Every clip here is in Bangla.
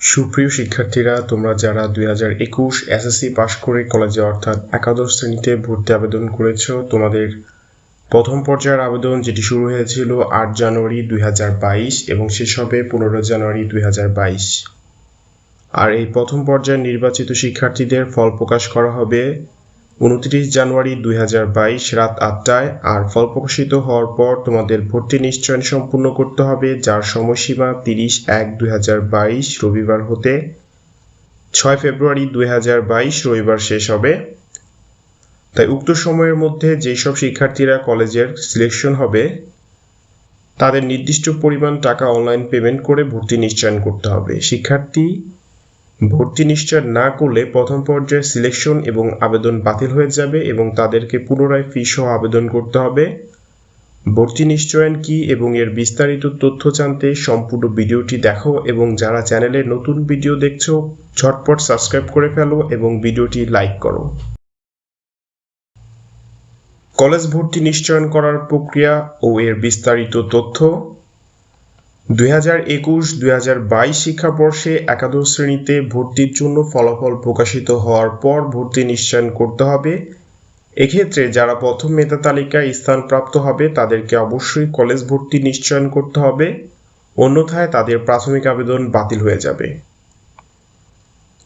সুপ্রিয় শিক্ষার্থীরা, তোমরা যারা 2021 এসএসসি পাশ করে কলেজে অর্থাৎ একাদশ শ্রেণীতে ভর্তি আবেদন করেছো, তোমাদের প্রথম পর্যায়ের আবেদন যেটি শুরু হয়েছিল 8 জানুয়ারি 2022 এবং শেষ হবে 15 জানুয়ারি 2022। আর এই প্রথম পর্যায়ের নির্বাচিত শিক্ষার্থীদের ফল প্রকাশ করা হবে 29 জানুয়ারি 2022 রাত 8টায়। আর ফল প্রকাশিত হওয়ার পর তোমাদের ভর্তি নিশ্চয়ন সম্পূর্ণ করতে হবে, যার সময়সীমা 30/1/2022 রবিবার হতে 6 ফেব্রুয়ারি 2022 রবিবার শেষ হবে। তাই উক্ত সময়ের মধ্যে যেসব শিক্ষার্থীরা কলেজের সিলেকশন হবে তাদের নির্দিষ্ট পরিমাণ টাকা অনলাইন পেমেন্ট করে ভর্তি নিশ্চয়ন করতে হবে। শিক্ষার্থী ভর্তি নিশ্চয় না করলে প্রথম পর্যায়ে সিলেকশন এবং আবেদন বাতিল হয়ে যাবে এবং তাদেরকে পুনরায় ফি সহ আবেদন করতে হবে। ভর্তি নিশ্চয়ন কি এবং এর বিস্তারিত তথ্য জানতে সম্পূর্ণ ভিডিওটি দেখো এবং যারা চ্যানেলে নতুন ভিডিও দেখছো ঝটপট সাবস্ক্রাইব করে ফেলো এবং ভিডিওটি লাইক করো। কলেজ ভর্তি নিশ্চয়ন করার প্রক্রিয়া ও এর বিস্তারিত তথ্য। 2021-2022 শিক্ষাবর্ষে একাদশ শ্রেণীতে ভর্তির জন্য ফলাফল প্রকাশিত হওয়ার পর ভর্তি নিশ্চয়ন করতে হবে। এক্ষেত্রে যারা প্রথম মেধা তালিকায় স্থানপ্রাপ্ত হবে তাদেরকে অবশ্যই কলেজ ভর্তি নিশ্চয়ন করতে হবে, অন্যথায় তাদের প্রাথমিক আবেদন বাতিল হয়ে যাবে।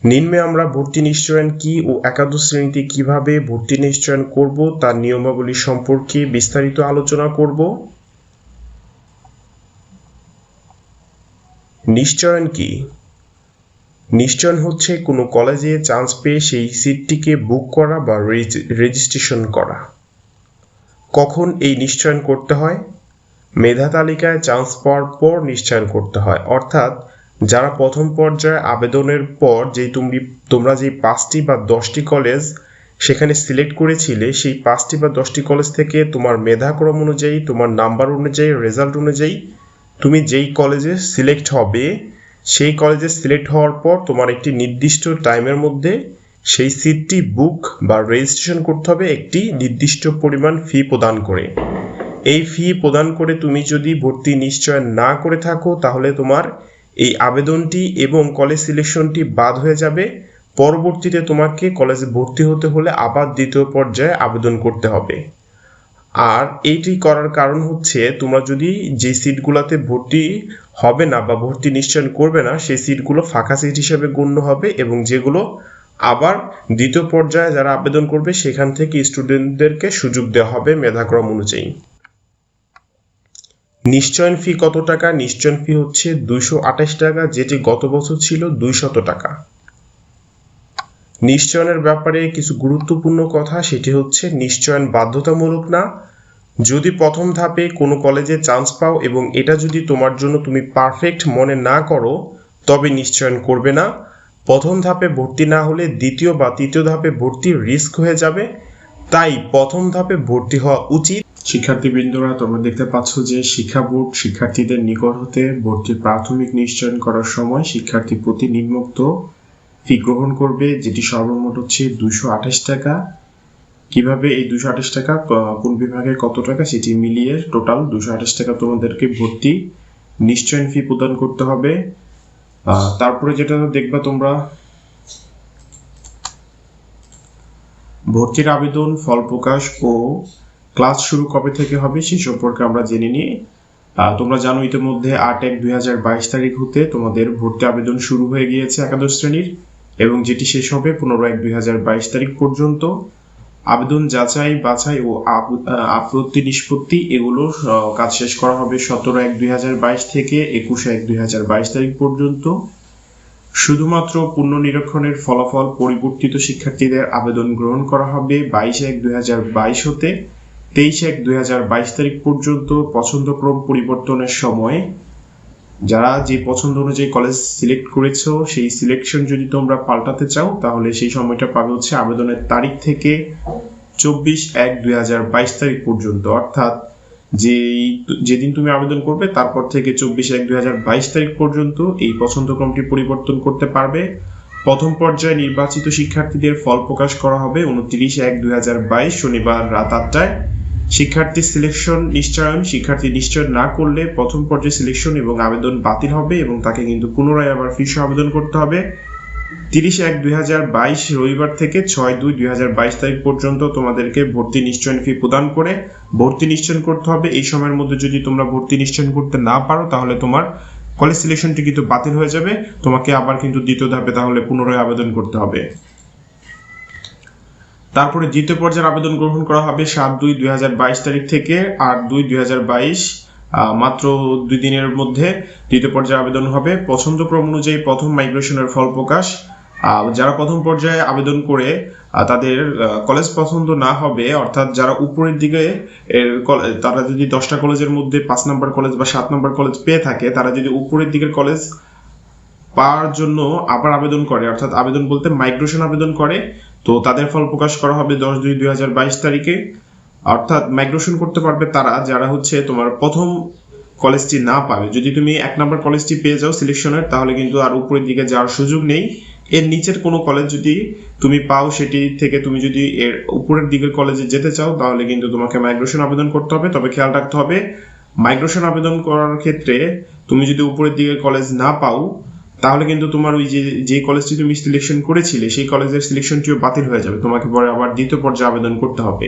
নিম্নে আমরা ভর্তি নিশ্চয়ন কি ও একাদশ শ্রেণীতে কিভাবে ভর্তি নিশ্চয়ন করব তার নিয়মাবলী সম্পর্কে বিস্তারিত আলোচনা করব। নিশ্চয়ন কি? নিশ্চয়ন হচ্ছে কোনো কলেজে চান্স পেয়ে সেই সিটটিকে বুক করা বা রেজিস্ট্রেশন করা। কখন এই নিশ্চয়ন করতে হয়? মেধা তালিকায় চান্স পাওয়ার পর নিশ্চয়ন করতে হয়, অর্থাৎ যারা প্রথম পর্যায়ে আবেদনের পর তোমরা যে 5টি বা 10টি কলেজ সেখানে সিলেক্ট করেছিলে, সেই 5টি বা 10টি কলেজ থেকে তোমার মেধাক্রম অনুযায়ী, তোমার নাম্বার অনুযায়ী, রেজাল্ট অনুযায়ী তুমি যেই কলেজে সিলেক্ট হবে, সেই কলেজে সিলেক্ট হওয়ার পর তোমার একটি নির্দিষ্ট টাইমের মধ্যে সেই সিটটি বুক বা রেজিস্ট্রেশন করতে হবে একটি নির্দিষ্ট পরিমাণ ফি প্রদান করে। এই ফি প্রদান করে তুমি যদি ভর্তি নিশ্চয় না করে থাকো তাহলে তোমার এই আবেদনটি এবং কলেজ সিলেকশনটি বাদ হয়ে যাবে। পরবর্তীতে তোমাকে কলেজে ভর্তি হতে হলে আবার দ্বিতীয় পর্যায়ে আবেদন করতে হবে। আর এইটি করার কারণ হচ্ছে তোমরা যদি যে সিটগুলোতে ভর্তি হবে না বা ভর্তি নিশ্চয়ন করবে না সেই সিটগুলো ফাঁকা সিট হিসেবে গণ্য হবে এবং যেগুলো আবার দ্বিতীয় পর্যায়ে যারা আবেদন করবে সেখান থেকে স্টুডেন্টদেরকে সুযোগ দেওয়া হবে মেধাক্রম অনুযায়ী। নিশ্চয়ন ফি কত টাকা? নিশ্চয়ন ফি হচ্ছে 228 টাকা, যেটি গত বছর ছিল 200 টাকা। নিশ্চয়নের ব্যাপারে কিছু গুরুত্বপূর্ণ কথা, সেটি হচ্ছে নিশ্চয়ন বাধ্যতামূলক না। যদি প্রথম ধাপে কোনো কলেজে চান্স পাও এবং এটা যদি তোমার জন্য তুমি পারফেক্ট মনে না করো তবে নিশ্চয়ন করবে না। প্রথম ধাপে ভর্তি না হলে দ্বিতীয় বা তৃতীয় ধাপে ভর্তি রিস্ক হয়ে যাবে, তাই প্রথম ধাপে ভর্তি হওয়া উচিত। শিক্ষার্থীবৃন্দরা, তোমরা দেখতে পাচ্ছ যে শিক্ষা বোর্ড শিক্ষার্থীদের নিকট হতে ভর্তির প্রাথমিক নিশ্চয়ন করার সময় শিক্ষার্থী প্রতি নিম্নোক্ত ফি গ্রহণ করবে, যেটি সর্বমোট হচ্ছে 228 টাকা। কিভাবে এই 228 টাকা কোন বিভাগে কত টাকা সেটি মিলিয়ে টোটাল 228 টাকা তোমাদেরকে ভর্তি নিশ্চয়ন ফি প্রদান করতে হবে। তারপরে যেটা দেখবা তোমরা, ভর্তির আবেদন, ফল প্রকাশ ও ক্লাস শুরু কবে থেকে হবে সে সম্পর্কে আমরা জেনে নিই। তোমরা জানো ইতিমধ্যে 8/1/2022 তারিখ হতে তোমাদের ভর্তি আবেদন শুরু হয়ে গিয়েছে একাদশ শ্রেণীর এবং যেটি শেষ হবে 15/1/2022 তারিখ পর্যন্ত। আবেদন যাচাই বাছাই ও আপত্তি নিষ্পত্তি এগুলো কাজ শেষ করা হবে 17/1/2022 থেকে 21/1/2022 তারিখ পর্যন্ত। শুধুমাত্র পুনর্নিরীক্ষণের ফলাফল পরিবর্তিত শিক্ষার্থীদের আবেদন গ্রহণ করা হবে 22/1/2022 হতে 23/1/2022 তারিখ পর্যন্ত। পছন্দক্রম পরিবর্তনের সময় যারা যে পছন্দ অনুযায়ী কলেজ সিলেক্ট করেছো সেই সিলেকশন যদি তোমরা পাল্টাতে চাও তাহলে সেই সময়টা পাবে হচ্ছে আবেদনের তারিখ থেকে 24/1/2022 তারিখ পর্যন্ত, অর্থাৎ যেদিন তুমি আবেদন করবে তারপর থেকে 24/1/2022 তারিখ পর্যন্ত এই পছন্দক্রমটি পরিবর্তন করতে পারবে। প্রথম পর্যায়ে নির্বাচিত শিক্ষার্থীদের ফল প্রকাশ করা হবে 29/1/2022 শনিবার রাত 8টায়। শিক্ষার্থী সিলেকশন নিশ্চয়ন, শিক্ষার্থী নিশ্চয়ন না করলে প্রথম পর্যায়ে সিলেকশন এবং আবেদন বাতিল হবে এবং তাকে কিন্তু পুনরায় আবার ফি সহ আবেদন করতে হবে। 30/1/2022 রবিবার থেকে 6/2/2022 তারিখ পর্যন্ত তোমাদেরকে ভর্তি নিশ্চয়ন ফি প্রদান করে ভর্তি নিশ্চয়ন করতে হবে। এই সময়ের মধ্যে যদি তোমরা ভর্তি নিশ্চয়ন করতে না পারো তাহলে তোমার কলেজ সিলেকশনটি কিন্তু বাতিল হয়ে যাবে, তোমাকে আবার কিন্তু দ্বিতীয় ধাপে তাহলে পুনরায় আবেদন করতে হবে। তারপরে দ্বিতীয় পর্যায়ের আবেদন গ্রহণ করা হবে 7/2/2022 তারিখ থেকে 8/2/2022, মাত্র 2 দিনের মধ্যে দ্বিতীয় পর্যায়ে আবেদন হবে। পছন্দক্রম অনুযায়ী প্রথম মাইগ্রেশনের ফল প্রকাশ। যারা প্রথম পর্যায়ে আবেদন করে তাদের কলেজ পছন্দ না হবে, অর্থাৎ যারা উপরের দিকে তারা যদি 10টা কলেজের মধ্যে 5 নম্বর কলেজ বা 7 নম্বর কলেজ পেয়ে থাকে, তারা যদি উপরের দিকের কলেজ পাওয়ার জন্য আবার আবেদন করে, অর্থাৎ আবেদন বলতে মাইগ্রেশন আবেদন করে, তো তাদের ফল প্রকাশ করা হবে 10/2/2022 তারিখে। অর্থাৎ মাইগ্রেশন করতে পারবে তারা যারা হচ্ছে তোমার প্রথম কলেজটি না পাবে। যদি তুমি 1 নম্বর কলেজটি পেয়ে যাও সিলেকশনের, তাহলে কিন্তু আর উপরের দিকে যাওয়ার সুযোগ নেই। এর নিচের কোনো কলেজ যদি তুমি পাও, সেটি থেকে তুমি যদি এর উপরের দিকের কলেজে যেতে চাও তাহলে কিন্তু তোমাকে মাইগ্রেশন আবেদন করতে হবে। তবে খেয়াল রাখতে হবে, মাইগ্রেশন আবেদন করার ক্ষেত্রে তুমি যদি উপরের দিকের কলেজ না পাও তাহলে কিন্তু তোমার ওই যে কলেজটি তুমি সিলেকশন করেছিলে সেই কলেজের সিলেকশনটিও বাতিল হয়ে যাবে, তোমাকে পরে আবার দ্বিতীয় পর্যায়ে আবেদন করতে হবে।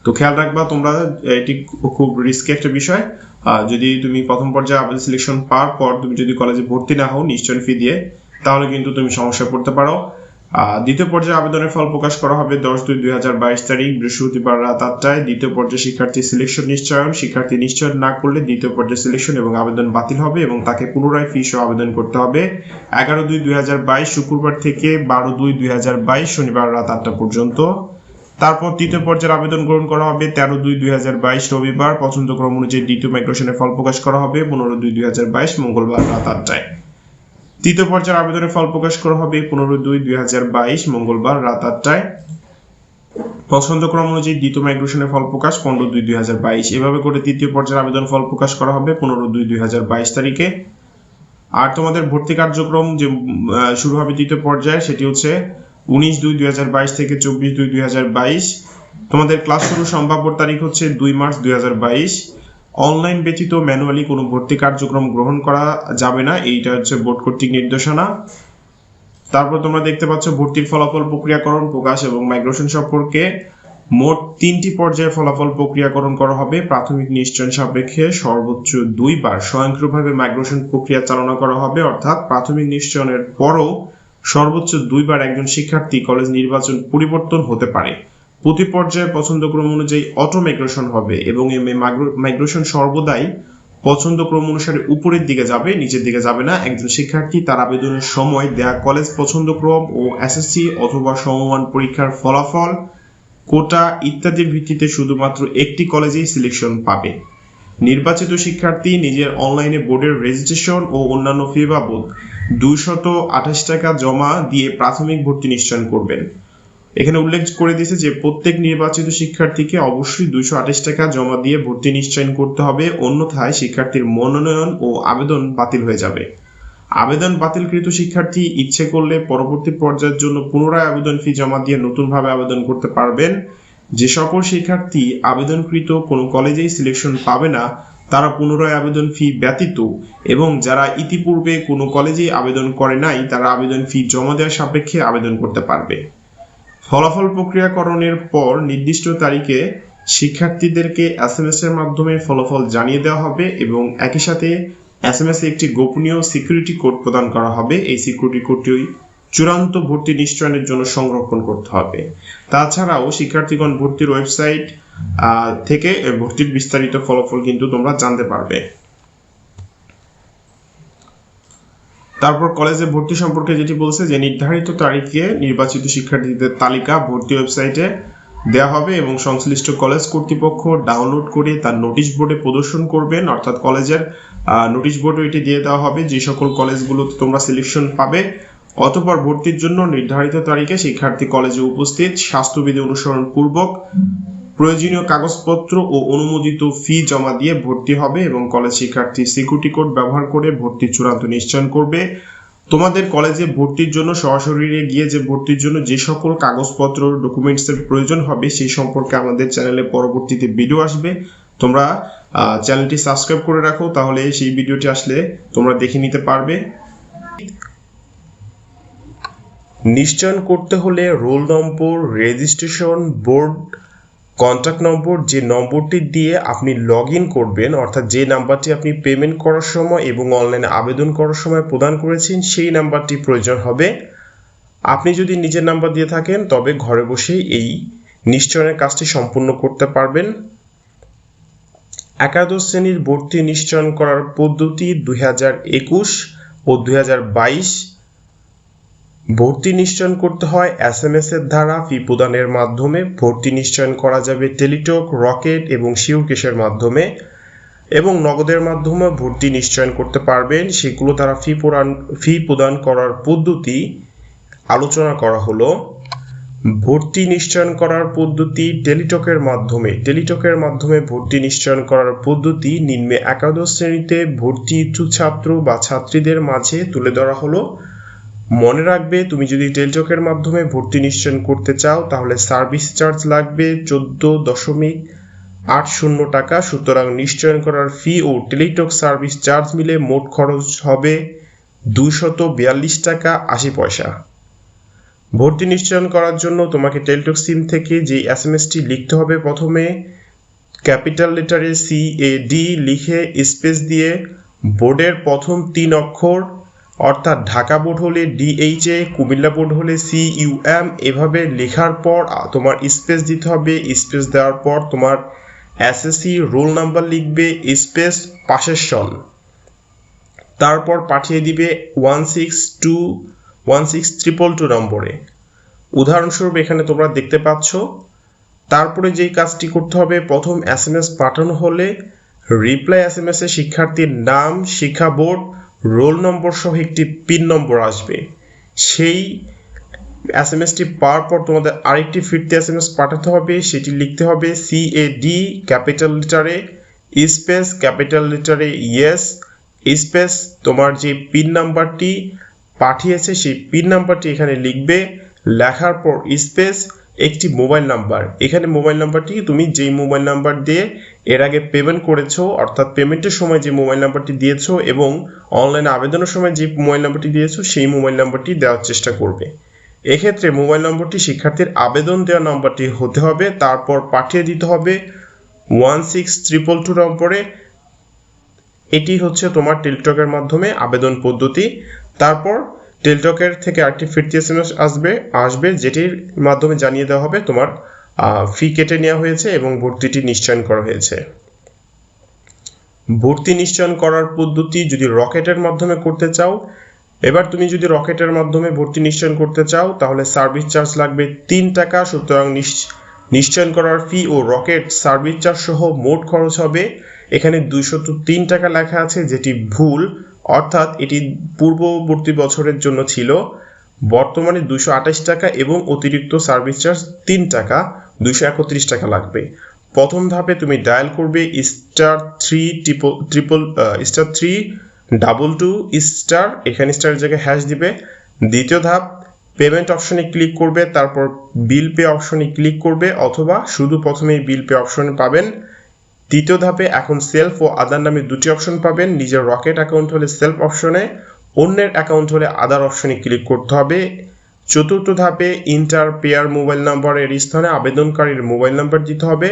তো খেয়াল রাখবা তোমরা, এটি খুব রিস্কি একটা বিষয়। যদি তুমি প্রথম পর্যায়ে আবেদন সিলেকশন পাওয়ার পর তুমি যদি কলেজে ভর্তি না হও নিশ্চয়ন ফি দিয়ে, তাহলে কিন্তু তুমি সমস্যায় পড়তে পারো। দ্বিতীয় পর্যায়ে আবেদনের ফল প্রকাশ করা হবে 10/2/2022 তারিখ বৃহস্পতিবার রাত 8টায়। দ্বিতীয় পর্যায়ে শিক্ষার্থী সিলেকশন নিশ্চয়ন, শিক্ষার্থী নিশ্চয়ন না করলে দ্বিতীয় পর্যায়ে সিলেকশন এবং আবেদন বাতিল হবে এবং তাকে পুনরায় ফি সহ আবেদন করতে হবে 11/2/2022 শুক্রবার থেকে 12/2/2022 শনিবার রাত 8টা পর্যন্ত। তারপর তৃতীয় পর্যায়ের আবেদন গ্রহণ করা হবে 13/2/2022 রবিবার। পছন্দক্রম অনুযায়ী দ্বিতীয় মাইগ্রেশনের ফল প্রকাশ করা হবে 15/2/2022 মঙ্গলবার রাত 8টায়। তৃতীয় পর্যায়ের আবেদনের ফল প্রকাশ করা হবে 15/2/2022 মঙ্গলবার রাত 8টায়। পছন্দক্রম অনুযায়ী দ্বিতীয় মাইগ্রেশনের ফল প্রকাশ 15/2/2022। এভাবে করে তৃতীয় পর্যায়ের আবেদন ফল প্রকাশ করা হবে 15/2/2022 তারিখে। আর তোমাদের ভর্তি কার্যক্রম যে শুরু হবে তৃতীয় পর্যায়ে, সেটি হচ্ছে 19/2/2022 থেকে 24/2/2022। তোমাদের ক্লাস শুরুর সম্ভাব্য তারিখ হচ্ছে 2 মার্চ 2022। অনলাইন ব্যতীত ম্যানুয়ালি কোনো ভর্তি কার্যক্রম গ্রহণ করা যাবে না, এইটা হচ্ছে বোর্ড কর্তৃক নির্দেশনা। তারপর তোমরা দেখতে পাচ্ছ ভর্তির ফলাফল প্রক্রিয়াকরণ প্রকাশ এবং মাইগ্রেশন সম্পর্কে মোট 3টি পর্যায়ে ফলাফল প্রক্রিয়াকরণ করা হবে। প্রাথমিক নিশ্চয়ন সাপেক্ষে সর্বোচ্চ 2 বার স্বয়ংক্রিয়ভাবে মাইগ্রেশন প্রক্রিয়া চালনা করা হবে, অর্থাৎ প্রাথমিক নিশ্চয়নের পরও সর্বোচ্চ 2 বার একজন শিক্ষার্থী কলেজ নির্বাচন পরিবর্তন হতে পারে। প্রতি পর্যায়ে পছন্দক্রম অনুযায়ী অটো মাইগ্রেশন হবে এবং এই মাইগ্রেশন সর্বদাই পছন্দক্রম অনুসারে উপরের দিকে যাবে, নিচের দিকে যাবে না। একজন শিক্ষার্থী তার আবেদনের সময় দেয়া কলেজ পছন্দক্রম ও এসএসসি অথবা সমমান পরীক্ষার ফলাফল, কোটা ইত্যাদির ভিত্তিতে শুধুমাত্র একটি কলেজেই সিলেকশন পাবে। নির্বাচিত শিক্ষার্থী নিজের অনলাইনে বোর্ডের রেজিস্ট্রেশন ও অন্যান্য ফি বাবদ 228 টাকা জমা দিয়ে প্রাথমিক ভর্তি নিশ্চয়ন করবেন। এখানে উল্লেখ করে দিয়েছে যে প্রত্যেক নির্বাচিত শিক্ষার্থীকে অবশ্যই 228 টাকা জমা দিয়ে ভর্তি নিশ্চয়ন করতে হবে, অন্যথায় শিক্ষার্থীর মনোনয়ন ও আবেদন বাতিল হয়ে যাবে। আবেদন বাতিলকৃত শিক্ষার্থী ইচ্ছে করলে পরবর্তী পর্যায়ের জন্য পুনরায় আবেদন ফি জমা দিয়ে নতুনভাবে আবেদন করতে পারবেন। যে সকল শিক্ষার্থী আবেদনকৃত কোনো কলেজেই সিলেকশন পাবে না তারা পুনরায় আবেদন ফি ব্যতীত এবং যারা ইতিপূর্বে কোনো কলেজেই আবেদন করে নাই তারা আবেদন ফি জমা দেওয়ার সাপেক্ষে আবেদন করতে পারবে। ফলাফল প্রক্রিয়াকরণের পর নির্দিষ্ট তারিখে শিক্ষার্থীদেরকে এসএমএস এর মাধ্যমে ফলাফল জানিয়ে দেওয়া হবে এবং একই সাথে এসএমএস এ একটি গোপনীয় সিকিউরিটি কোড প্রদান করা হবে। এই সিকিউরিটি কোডটি চূড়ান্ত ভর্তি নিশ্চয়নের জন্য সংরক্ষণ করতে হবে। তাছাড়াও শিক্ষার্থীগণ ভর্তির ওয়েবসাইট থেকে ভর্তির বিস্তারিত ফলাফল কিন্তু তোমরা জানতে পারবে। তারপর কলেজে ভর্তি সম্পর্কে যেটি বলছে যে নির্ধারিত তারিখে নির্বাচিত শিক্ষার্থীদের তালিকা ভর্তি ওয়েবসাইটে দেওয়া হবে এবং সংশ্লিষ্ট কলেজ কর্তৃপক্ষ ডাউনলোড করে তার নোটিশ বোর্ডে প্রদর্শন করবেন, অর্থাৎ কলেজের নোটিশ বোর্ডে এটি দিয়ে দেওয়া হবে যে সকল কলেজগুলোতে তোমরা সিলেকশন পাবে। অতঃপর ভর্তির জন্য নির্ধারিত তারিখে শিক্ষার্থী কলেজে উপস্থিত স্বাস্থ্যবিধি অনুসরণ পূর্বক প্রয়োজনীয় কাগজপত্র ও অনুমোদিত ফি জমা দিয়ে ভর্তি হবে এবং কলেজ শিক্ষার্থী সিকিউরিটি কোড ব্যবহার করে ভর্তি চূড়ান্ত নিশ্চয়ন করবে। তোমাদের কলেজে ভর্তির জন্য সরাসরি গিয়ে যে ভর্তির জন্য যে সকল কাগজপত্র ডকুমেন্টসের প্রয়োজন হবে সেই সম্পর্কে আমাদের চ্যানেলে পরবর্তীতে ভিডিও আসবে। তোমরা চ্যানেলটি সাবস্ক্রাইব করে রাখো, তাহলে সেই ভিডিওটি আসলে তোমরা দেখে নিতে পারবে। নিশ্চয়ন করতে হলে roll number, registration, board contact number, যে নম্বরটি দিয়ে আপনি লগ ইন করবেন, অর্থাৎ যে নাম্বারটি আপনি পেমেন্ট করার সময় এবং অনলাইনে আবেদন করার সময় প্রদান করেছেন সেই নাম্বারটি প্রয়োজন হবে। আপনি যদি নিজের নাম্বার দিয়ে থাকেন তবে ঘরে বসেই এই নিশ্চয়নের কাজটি সম্পূর্ণ করতে পারবেন। একাদশ শ্রেণীর ভর্তি নিশ্চয়ন করার পদ্ধতি 2021 ও 2022। ভর্তি নিশ্চয়ন করতে হয় SMS এর দ্বারা ফি প্রদানের মাধ্যমে। ভর্তি নিশ্চয়ন করা যাবে টেলিটক, রকেট এবং শিওরকেশের মাধ্যমে, এবং নগদের মাধ্যমে ভর্তি নিশ্চয়ন করতে পারবেন। সেগুলো দ্বারা ফি প্রদান করার পদ্ধতি আলোচনা করা হলো। ভর্তি নিশ্চয়ন করার পদ্ধতি টেলিটকের মাধ্যমে ভর্তি নিশ্চয়ন করার পদ্ধতি নিম্নে একাদশ শ্রেণীতে ভর্তি ইচ্ছুক ছাত্র বা ছাত্রীদের মাঝে তুলে ধরা হলো। মনে রাখবে, তুমি যদি টেলিটকের মাধ্যমে ভর্তি নিশ্চয়ন করতে চাও তাহলে সার্ভিস চার্জ লাগবে 14.80 টাকা। সুতরাং নিশ্চয়ন করার ফি ও টেলিটক সার্ভিস চার্জ মিলে মোট খরচ হবে 242 টাকা 80 পয়সা। ভর্তি নিশ্চয়ন করার জন্য তোমাকে টেলিটক সিম থেকে যে SMS-টি লিখতে হবে, প্রথমে ক্যাপিটাল লেটারে CAD লিখে স্পেস দিয়ে বোর্ডের প্রথম 3 অক্ষর, অর্থাৎ ঢাকা বোর্ড হলে DHA, কুমিল্লা বোর্ড হলে CUM, এভাবে লেখার পর তোমার স্পেস দিতে হবে। স্পেস দেওয়ার পর তোমার SSC রোল নাম্বার লিখবে, স্পেস পাশের সন, তারপর পাঠিয়ে দিবে 16222 নম্বরে। উদাহরণস্বরূপ এখানে তোমরা দেখতে পাচ্ছ। তারপরে যেই কাজটি করতে হবে, প্রথম SMS পাঠানো হলে রিপ্লাই SMS এ শিক্ষার্থীর নাম, শিক্ষা বোর্ড, রোল নম্বর সহ একটি পিন নম্বর আসবে। সেই SMS-টি পাওয়ার পর তোমাদের আরেকটি ফিরতি SMS পাঠাতে হবে। সেটি লিখতে হবে CAD ক্যাপিটাল লেটারে স্পেস ক্যাপিটাল লেটারে ইয়েস স্পেস তোমার যে পিন নাম্বারটি পাঠিয়েছে সেই পিন নাম্বারটি এখানে লিখবে। লেখার পর স্পেস একটি মোবাইল নাম্বার, এখানে মোবাইল নাম্বারটি তুমি যেই মোবাইল নাম্বার দিয়ে এর আগে পেমেন্ট করেছো, অর্থাৎ পেমেন্টের সময় যে মোবাইল নাম্বারটি দিয়েছো এবং অনলাইনে আবেদনের সময় যে মোবাইল নাম্বারটি দিয়েছো সেই মোবাইল নাম্বারটি দেওয়ার চেষ্টা করবে। এক্ষেত্রে মোবাইল নম্বরটি শিক্ষার্থীর আবেদন দেওয়া নাম্বারটি হতে হবে। তারপর পাঠিয়ে দিতে হবে 16222 নম্বরে। এটি হচ্ছে তোমার টেলিটকের মাধ্যমে আবেদন পদ্ধতি। তারপর টেলিটকের থেকে আরেকটি ফিরতি SMS আসবে যেটির মাধ্যমে জানিয়ে দেওয়া হবে তোমার ফি কেটে নেওয়া হয়েছে এবং ভর্তিটি নিশ্চয়ন করা হয়েছে। ভর্তি নিশ্চয়ন করার পদ্ধতি যদি রকেটের মাধ্যমে করতে চাও, এবার তুমি যদি রকেটের মাধ্যমে ভর্তি নিশ্চয়ন করতে চাও তাহলে সার্ভিস চার্জ লাগবে 3 টাকা। সুতরাং নিশ্চয়ন করার ফি ও রকেট সার্ভিস চার্জ সহ মোট খরচ হবে, এখানে 203 টাকা লেখা আছে যেটি ভুল, অর্থাৎ এটি পূর্ববর্তী বছরের জন্য ছিল। বর্তমানে 228 টাকা এবং অতিরিক্ত সার্ভিস চার্জ 3 টাকা, 231 টাকা লাগবে। প্রথম ধাপে তুমি ডায়াল করবে *322*, এখানে স্টারের জায়গায় হ্যাশ দিবে। দ্বিতীয় ধাপ পেমেন্ট অপশনে ক্লিক করবে, তারপর বিল পে অপশনে ক্লিক করবে, অথবা শুধু প্রথমেই বিল পে অপশনে পাবেন। তৃতীয় ধাপে এখন সেলফ ও আদার নামে দুটি অপশন পাবেন। নিজের রকেট অ্যাকাউন্ট হলে সেলফ অপশনে, অন্যের অ্যাকাউন্ট হলে আদার অপশনে ক্লিক করতে হবে। চতুর্থ ধাপে ইন্টার পেয়ার মোবাইল নাম্বারের স্থানে আবেদনকারীর মোবাইল নাম্বার দিতে হবে।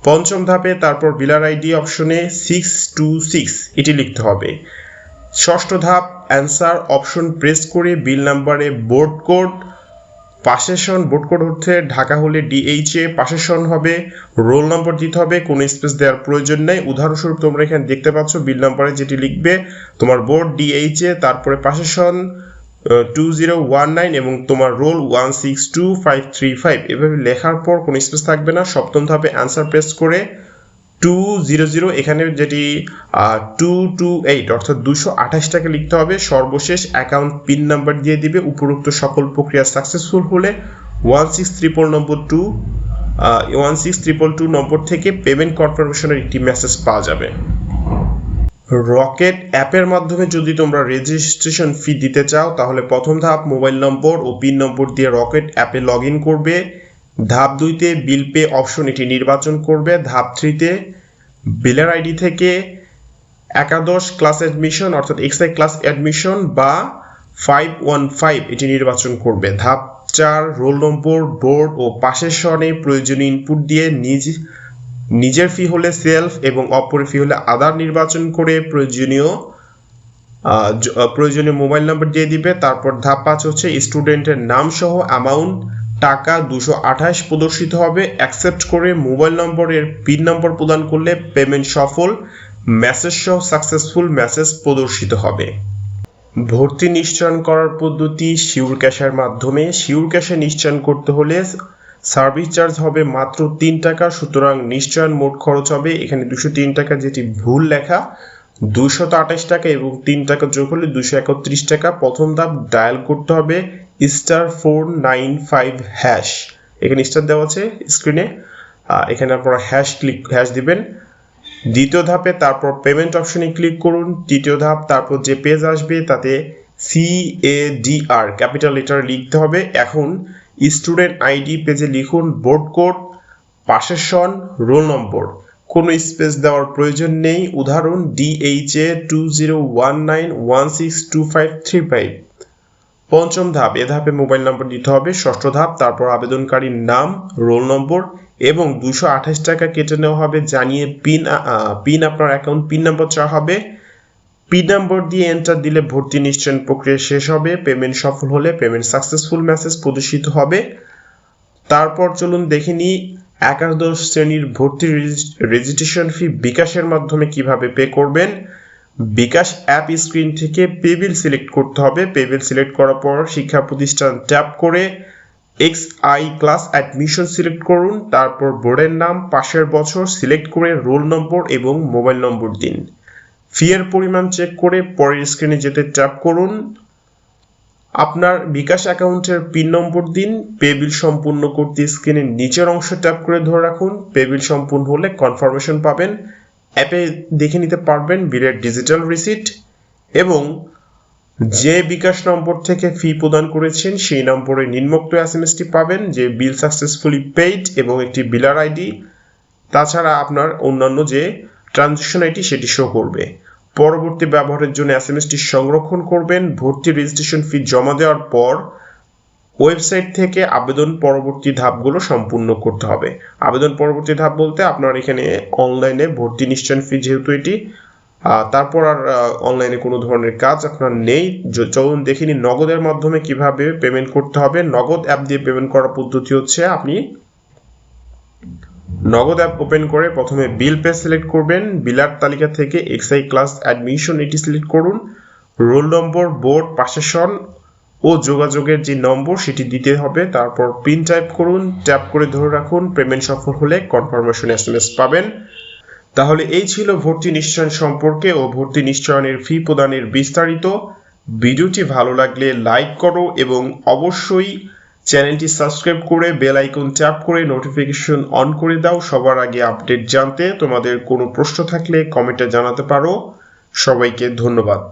পঞ্চম ধাপে তারপর বিলার আইডি অপশনে 626 এটি লিখতে হবে। ষষ্ঠ ধাপ অ্যান্সার অপশন প্রেস করে বিল নাম্বারে বোর্ড কোড, পাশের সন, বোর্ড কোড হচ্ছে ঢাকা হলে DHA, পাশের সন হবে, রোল নম্বর দিতে হবে, কোনো স্পেস দেওয়ার প্রয়োজন নেই। উদাহরণস্বরূপ তোমরা এখানে দেখতে পাচ্ছ বিল নাম্বারে যেটি লিখবে তোমার বোর্ড DHA, তারপরে পাশের সন 2019 এবং তোমার রোল 162535, এভাবে লেখার পর কোনো স্পেস থাকবে না। সপ্তম ধাপে অ্যান্সার প্রেস করে 200 এখানে যেটি 228 অর্থাৎ 228 টাকা লিখতে হবে। সর্বশেষ অ্যাকাউন্ট পিন নাম্বার দিয়ে দিবে। উপরোক্ত সকল প্রক্রিয়া সাকসেসফুল হলে 16322 নম্বর থেকে পেমেন্ট কনফার্মেশনের একটি মেসেজ পাওয়া যাবে। রকেট অ্যাপের মাধ্যমে যদি তোমরা রেজিস্ট্রেশন ফি দিতে চাও তাহলে প্রথম ধাপ মোবাইল নম্বর ও পিন নম্বর দিয়ে রকেট অ্যাপে লগ ইন করবে। ধাপ 2তে বিল পে অপশন এটি নির্বাচন করবে। ধাপ 3তে বিলের আইডি থেকে একাদশ ক্লাস অ্যাডমিশন অর্থাৎ এক্সআই ক্লাস অ্যাডমিশন বা 515 এটি নির্বাচন করবে। ধাপ 4 রোল নম্বর, বোর্ড ও পাশের সনে প্রয়োজনীয় ইনপুট দিয়ে নিজের ফি হলে সেলফ এবং অপরের ফি হলে আদার নির্বাচন করে প্রয়োজনীয় মোবাইল নাম্বার দিয়ে দিবে। তারপর ধাপ 5 হচ্ছে স্টুডেন্টের নাম সহ অ্যামাউন্ট টাকা 228 প্রদর্শিত হবে। অ্যাকসেপ্ট করে মোবাইল নম্বরের পিন নম্বর প্রদান করলে পেমেন্ট সফল মেসেজ সহ সাকসেসফুল মেসেজ প্রদর্শিত হবে। ভর্তি নিশ্চয়ন করার পদ্ধতি শিওর ক্যাশের মাধ্যমে। শিওর ক্যাশে নিশ্চয়ন করতে হলে সার্ভিস চার্জ হবে মাত্র 3 টাকা। সুতরাং নিশ্চয়ন মোট খরচ হবে এখানে 203 টাকা, যেটি ভুল লেখা, 228 টাকা এবং 3 টাকা যোগ হলে 231 টাকা। প্রথম ধাপ ডায়াল করতে হবে *495#। এখানে স্টার দেওয়া আছে স্ক্রিনে, এখানে আপনারা হ্যাশ দিবেন। দ্বিতীয় ধাপে তারপর পেমেন্ট অপশনে ক্লিক করুন। তৃতীয় ধাপ তারপর যে পেজ আসবে তাতে CADR ক্যাপিটাল লেটার লিখতে হবে। এখন স্টুডেন্ট আইডি পেজে লিখুন বোর্ড কোড, পাশের সন, রোল নম্বর, কোনো স্পেস দেওয়ার প্রয়োজন নেই। উদাহরণ DHA 2019162535। পঞ্চম ধাপ, এ ধাপে মোবাইল নম্বর দিতে হবে। ষষ্ঠ ধাপ তারপর আবেদনকারীর নাম, রোল নম্বর এবং 228 টাকা কেটে নেওয়া হবে জানিয়ে পিন আপনার অ্যাকাউন্ট পিন নাম্বার চাওয়া হবে। পিন নাম্বার দিয়ে এন্টার দিলে ভর্তি নিশ্চয়ন প্রক্রিয়া শেষ হবে। পেমেন্ট সফল হলে পেমেন্ট সাকসেসফুল মেসেজ প্রদর্শিত হবে। তারপর চলুন দেখে নিই একাদশ শ্রেণীর ভর্তি রেজিস্ট্রেশন ফি বিকাশের মাধ্যমে কিভাবে পে করবেন। বিকাশ অ্যাপ স্ক্রিন থেকে পেবিল সিলেক্ট করতে হবে। পেবিল সিলেক্ট করার পর শিক্ষা প্রতিষ্ঠান ট্যাপ করে এক্সআই ক্লাস অ্যাডমিশন সিলেক্ট করুন। তারপর বোর্ডের নাম, পাশের বছর সিলেক্ট করে রোল নম্বর এবং মোবাইল নম্বর দিন। ফি এর পরিমাণ চেক করে পরের স্ক্রিনে যেতে ট্যাপ করুন। আপনার বিকাশ অ্যাকাউন্টের পিন নম্বর দিন। পেবিল সম্পূর্ণ করতে স্ক্রিনের নিচের অংশ ট্যাপ করে ধরে রাখুন। পেবিল সম্পূর্ণ হলে কনফার্মেশন পাবেন। অ্যাপে দেখে নিতে পারবেন বিলের ডিজিটাল রিসিট এবং যে বিকাশ নম্বর থেকে ফি প্রদান করেছেন সেই নম্বরে নিম্নোক্ত এসএমএসটি পাবেন যে বিল সাকসেসফুলি পেইড এবং একটি বিলার আইডি। তাছাড়া আপনার অন্যান্য যে ট্রানজ্যাকশন আইডি সেটি শো করবে। পরবর্তী ব্যবহারের জন্য এসএমএসটি সংরক্ষণ করবেন। ভর্তি রেজিস্ট্রেশন ফি জমা দেওয়ার পর ওয়েবসাইট থেকে আবেদন পরবর্তী ধাপগুলো সম্পূর্ণ করতে হবে। আবেদন পরবর্তী ধাপ বলতে আপনার এখানে অনলাইনে ভর্তি নিশ্চয়ন ফি যেহেতু এটি, তারপর আর অনলাইনে কোনো ধরনের কাজ আপনার নেই। চলুন দেখিনি নগদের মাধ্যমে কিভাবে পেমেন্ট করতে হবে। নগদ অ্যাপ দিয়ে পেমেন্ট করার পদ্ধতি হচ্ছে আপনি নগদ অ্যাপ ওপেন করে প্রথমে বিল পে সিলেক্ট করবেন। বিলার তালিকা থেকে এক্সআই ক্লাস অ্যাডমিশন এটি সিলেক্ট করুন। রোল নম্বর, বোর্ড, পাশের সন ও যোগাযোগের যে নম্বর সেটি দিতে হবে। তারপর পিন টাইপ করুন, ট্যাপ করে ধরে রাখুন। পেমেন্ট সফল হলে কনফার্মেশন এসএমএস পাবেন। তাহলে এই ছিল ভর্তি নিশ্চয়ন সম্পর্কে ও ভর্তি নিশ্চয়নের ফি প্রদানের বিস্তারিত। ভিডিওটি ভালো লাগলে লাইক করো এবং অবশ্যই চ্যানেলটি সাবস্ক্রাইব করে বেল আইকন ট্যাপ করে নোটিফিকেশন অন করে দাও সবার আগে আপডেট জানতে। তোমাদের কোনো প্রশ্ন থাকলে কমেন্টে জানাতে পারো। সবাইকে ধন্যবাদ।